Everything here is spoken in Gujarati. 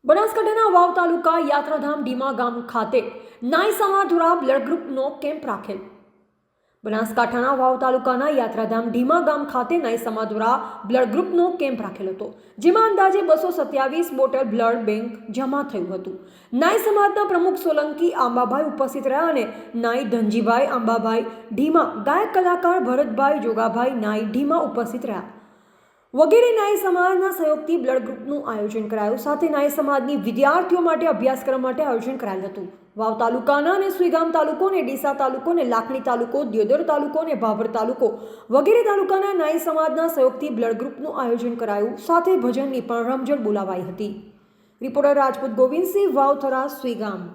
બનાસકાંઠાના વાવ તાલુકા યાત્રાધામ ડીમા ગામ ખાતે નાઈ સમાજ દ્વારા બ્લડ ગ્રુપનો કેમ્પ રાખેલ. બનાસકાંઠાના વાવ તાલુકાના યાત્રાધામ ડીમા ગામ ખાતે નાઈ સમાજ દ્વારા બ્લડ ગ્રુપનો કેમ્પ રાખેલ હતો, જેમાં અંદાજે 227 બોટલ બ્લડ બેંક જમા થયું હતું. નાઈ સમાજના પ્રમુખ સોલંકી આંબાભાઈ ઉપસ્થિત રહ્યા અને નાઈ ધનજીભાઈ આંબાભાઈ ઢીમા, ગાયક કલાકાર ભરતભાઈ જોગાભાઈ નાઈ ઢીમા ઉપસ્થિત રહ્યા વગેરે નાઈ સમાજના સહયોગથી બ્લડ ગ્રુપનું આયોજન કરાયું. સાથે નાઈ સમાજની વિદ્યાર્થીઓ માટે અભ્યાસક્રમ માટે આયોજન કરાયું હતું. વાવ તાલુકાના અને સુઈગામ તાલુકો અને ડીસા તાલુકો અને લાખણી તાલુકો, દિયોદર તાલુકો અને ભાભર તાલુકો વગેરે તાલુકાના નાઈ સમાજના સહયોગથી બ્લડ ગ્રુપનું આયોજન કરાયું. સાથે ભજનની પણ રમઝટ બોલાવાઈ હતી. રિપોર્ટર રાજપૂત ગોવિંદસિંહ, વાવથરા, સુઈગામ.